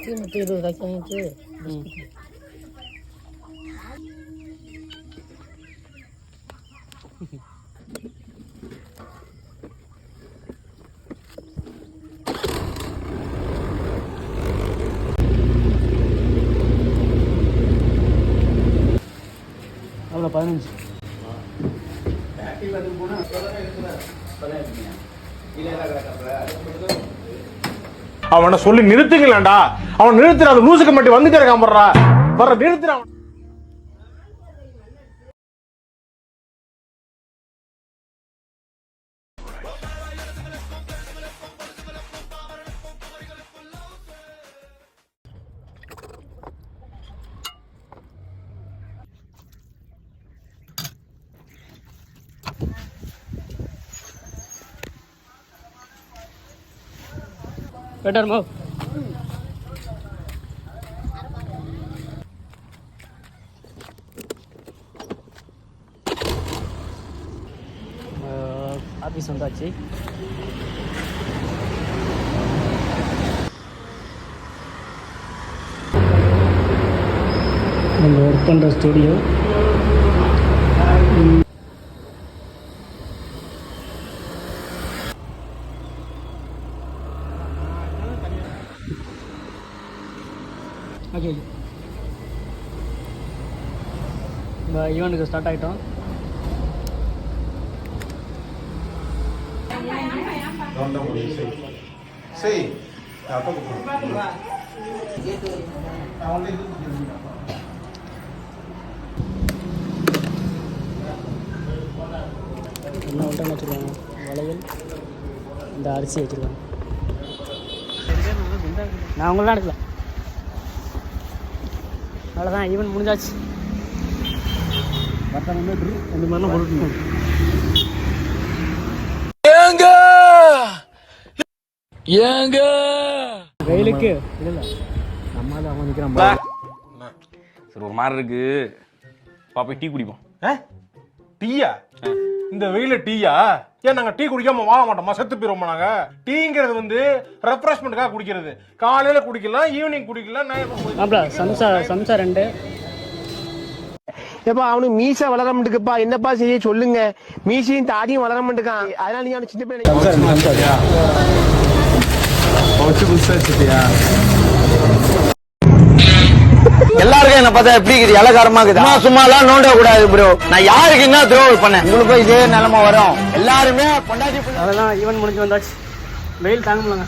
மட்டும் 20 ரூபாய்க்கு வாங்கிட்டு அவ்வளோ 15. அவனை சொல்லி நிறுத்துங்களேன்டா. அவன் நிறுத்துற அந்த லூசுக்கு மட்டும் வந்துட்டே இருக்கான் போடுறா. வர நிறுத்துறான். Better move. ஆஃபீஸ் வந்தாச்சு. நம்ம ஒர்க் பண்ணுற ஸ்டுடியோ. ஓகே, நம்ம ஈவெண்ட்டுக்கு ஸ்டார்ட் ஆகிட்டோம். என்ன ஒன்றை வச்சுருக்காங்க, வளையல், இந்த அரிசி வச்சுருக்காங்க. நான் அவங்களாம் எடுக்கல. அவ்வளோதான், ஈவெண்ட் முடிஞ்சாச்சு. இந்த மாதிரிலாம் போட்டுருக்கோம். ஏங்க வெயிலுக்கு இல்லை நம்மளால அவன் நிற்கிறான். சரி, ஒரு மாதிரி இருக்கு. பாப்பா டீ குடிப்போம். டீயா? இந்த வெயில டீயா? ஏன் நாங்க டீ குடிக்காம வாழ மாட்டோமா? செத்து போயிருவோமா? நாங்க டீங்கிறது வந்து ரெஃப்ரெஷ்மெண்ட்டுக்காக குடிக்கிறது. காலையில குடிக்கலாம், ஈவினிங் குடிக்கலாம். சம்சா 2. ஏப்பா அவனுக்கு மீசை வளர மாட்டுக்குப்பா, என்னப்பா செய்ய சொல்லுங்க. மீசையும் தாடியும் வளர மாட்டுக்கான். அதனால நீங்க அவனு சின்ன பிள்ளை எல்லாருக்கும் என்ன பார்த்தா எப்படி இருக்குது? இலக்காரமா இருக்குது. சும்மா எல்லாம் நோண்ட கூடாது ப்ரோ. நான் யாருக்கு என்ன துரோகம் பண்ணேன்? உங்களுக்கு இதே நிலைமை வரும். எல்லாருமே கொண்டாடி. அதெல்லாம் ஈவெண்ட் முடிஞ்சு வந்தாச்சு. வெயில் தாங்க முடியலங்க.